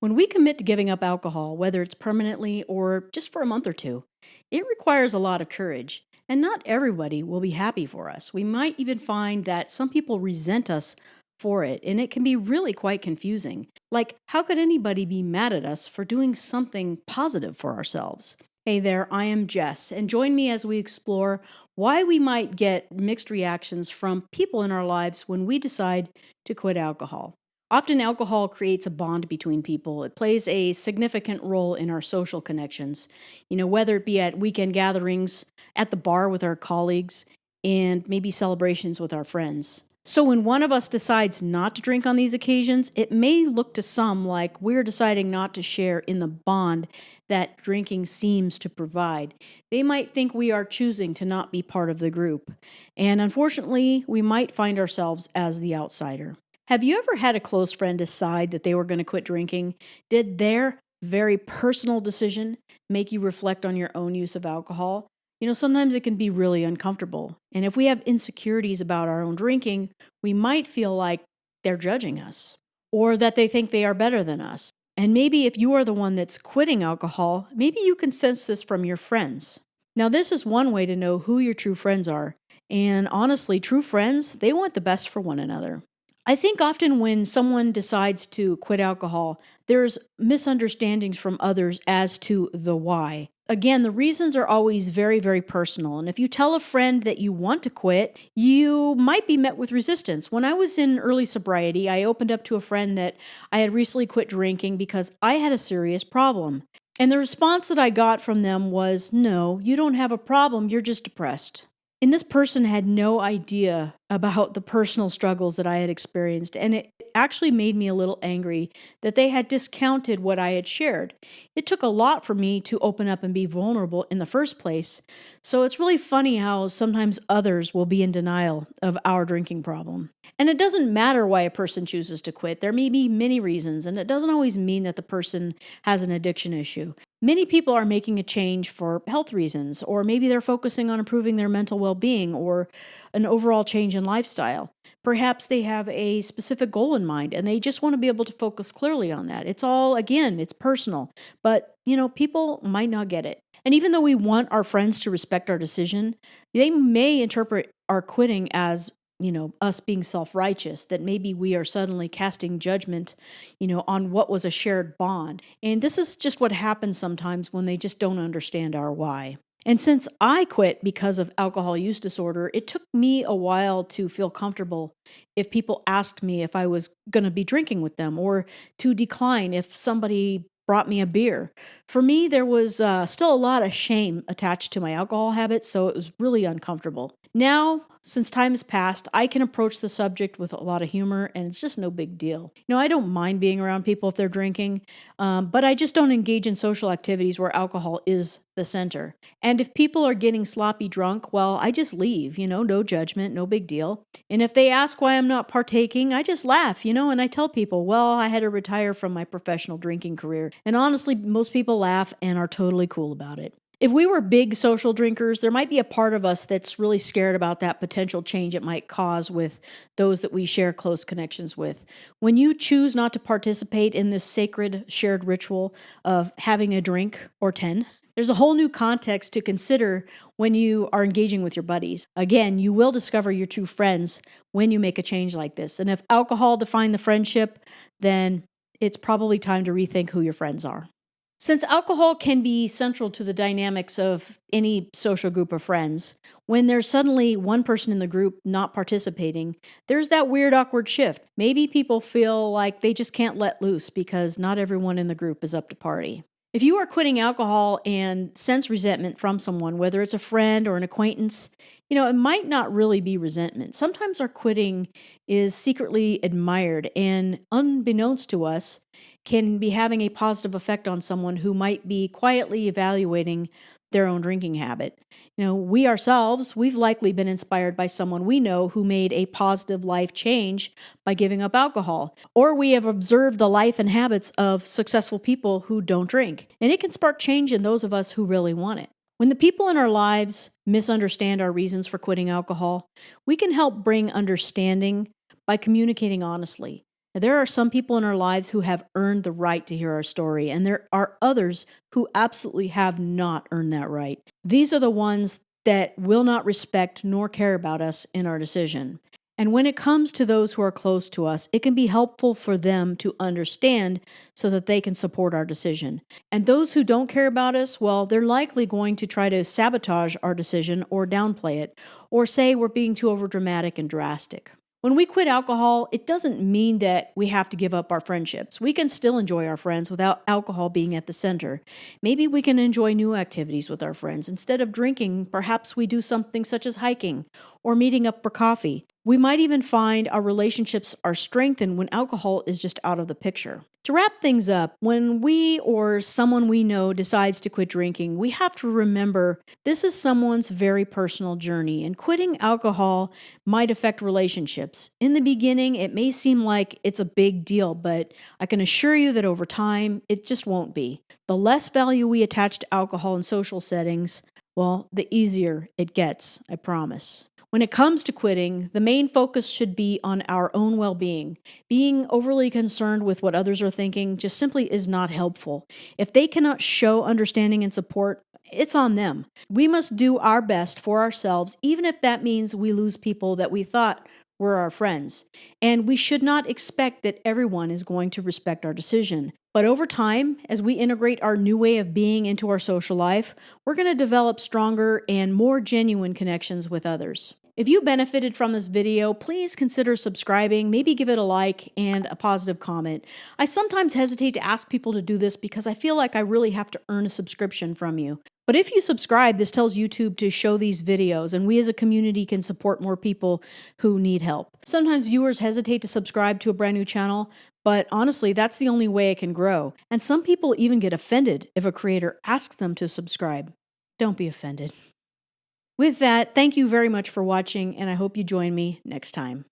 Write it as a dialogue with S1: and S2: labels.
S1: When we commit to giving up alcohol, whether it's permanently or just for a month or two, it requires a lot of courage. And not everybody will be happy for us. We might even find that some people resent us for it, and it can be really quite confusing. Like, how could anybody be mad at us for doing something positive for ourselves? Hey there, I am Jess, and join me as we explore why we might get mixed reactions from people in our lives when we decide to quit alcohol. Often, alcohol creates a bond between people. It plays a significant role in our social connections, whether it be at weekend gatherings, at the bar with our colleagues, and maybe celebrations with our friends. So, when one of us decides not to drink on these occasions, it may look to some like we're deciding not to share in the bond that drinking seems to provide. They might think we are choosing to not be part of the group. And unfortunately, we might find ourselves as the outsider. Have you ever had a close friend decide that they were going to quit drinking? Did their very personal decision make you reflect on your own use of alcohol? Sometimes it can be really uncomfortable. And if we have insecurities about our own drinking, we might feel like they're judging us or that they think they are better than us. And maybe if you are the one that's quitting alcohol, maybe you can sense this from your friends. Now, this is one way to know who your true friends are. And honestly, true friends, they want the best for one another. I think often when someone decides to quit alcohol, there's misunderstandings from others as to the why. Again, the reasons are always very, very personal. And if you tell a friend that you want to quit, you might be met with resistance. When I was in early sobriety, I opened up to a friend that I had recently quit drinking because I had a serious problem. And the response that I got from them was, "No, you don't have a problem, you're just depressed." And this person had no idea about the personal struggles that I had experienced, and it actually made me a little angry that they had discounted what I had shared. It took a lot for me to open up and be vulnerable in the first place, so it's really funny how sometimes others will be in denial of our drinking problem. And it doesn't matter why a person chooses to quit. There may be many reasons, and it doesn't always mean that the person has an addiction issue. Many people are making a change for health reasons, or maybe they're focusing on improving their mental well being or an overall change in lifestyle. Perhaps they have a specific goal in mind and they just want to be able to focus clearly on that. It's all, again, it's personal, but people might not get it. And even though we want our friends to respect our decision, they may interpret our quitting as us being self-righteous, that maybe we are suddenly casting judgment, on what was a shared bond. And this is just what happens sometimes when they just don't understand our why. And since I quit because of alcohol use disorder, it took me a while to feel comfortable if people asked me if I was going to be drinking with them, or to decline if somebody brought me a beer. For me, there was still a lot of shame attached to my alcohol habits, so it was really uncomfortable. Now, since time has passed, I can approach the subject with a lot of humor, and it's just no big deal. I don't mind being around people if they're drinking, but I just don't engage in social activities where alcohol is the center. And if people are getting sloppy drunk, well, I just leave, no judgment, no big deal. And if they ask why I'm not partaking, I just laugh, and I tell people, well, I had to retire from my professional drinking career. And honestly, most people laugh and are totally cool about it. If we were big social drinkers, there might be a part of us that's really scared about that potential change it might cause with those that we share close connections with. When you choose not to participate in this sacred shared ritual of having a drink or 10, there's a whole new context to consider when you are engaging with your buddies. Again, you will discover your true friends when you make a change like this. And if alcohol defined the friendship, then it's probably time to rethink who your friends are. Since alcohol can be central to the dynamics of any social group of friends, when there's suddenly one person in the group not participating, there's that weird, awkward shift. Maybe people feel like they just can't let loose because not everyone in the group is up to party. If you are quitting alcohol and sense resentment from someone, whether it's a friend or an acquaintance, it might not really be resentment. Sometimes our quitting is secretly admired and, unbeknownst to us, can be having a positive effect on someone who might be quietly evaluating their own drinking habit. We ourselves, we've likely been inspired by someone we know who made a positive life change by giving up alcohol, or we have observed the life and habits of successful people who don't drink, and it can spark change in those of us who really want it. When the people in our lives misunderstand our reasons for quitting alcohol, we can help bring understanding by communicating honestly. There are some people in our lives who have earned the right to hear our story, and there are others who absolutely have not earned that right. These are the ones that will not respect nor care about us in our decision. And when it comes to those who are close to us, it can be helpful for them to understand so that they can support our decision. And those who don't care about us, well, they're likely going to try to sabotage our decision or downplay it, or say we're being too overdramatic and drastic. When we quit alcohol, it doesn't mean that we have to give up our friendships. We can still enjoy our friends without alcohol being at the center. Maybe we can enjoy new activities with our friends. Instead of drinking, perhaps we do something such as hiking or meeting up for coffee. We might even find our relationships are strengthened when alcohol is just out of the picture. To wrap things up, when we or someone we know decides to quit drinking, we have to remember this is someone's very personal journey, and quitting alcohol might affect relationships. In the beginning, it may seem like it's a big deal, but I can assure you that over time, it just won't be. The less value we attach to alcohol in social settings, well, the easier it gets, I promise. When it comes to quitting, the main focus should be on our own well-being. Being overly concerned with what others are thinking just simply is not helpful. If they cannot show understanding and support, it's on them. We must do our best for ourselves, even if that means we lose people that we thought were our friends. And we should not expect that everyone is going to respect our decision. But over time, as we integrate our new way of being into our social life, we're going to develop stronger and more genuine connections with others. If you benefited from this video, please consider subscribing, maybe give it a like and a positive comment. I sometimes hesitate to ask people to do this because I feel like I really have to earn a subscription from you. But if you subscribe, this tells YouTube to show these videos, and we as a community can support more people who need help. Sometimes viewers hesitate to subscribe to a brand new channel, but honestly, that's the only way it can grow. And some people even get offended if a creator asks them to subscribe. Don't be offended. With that, thank you very much for watching, and I hope you join me next time.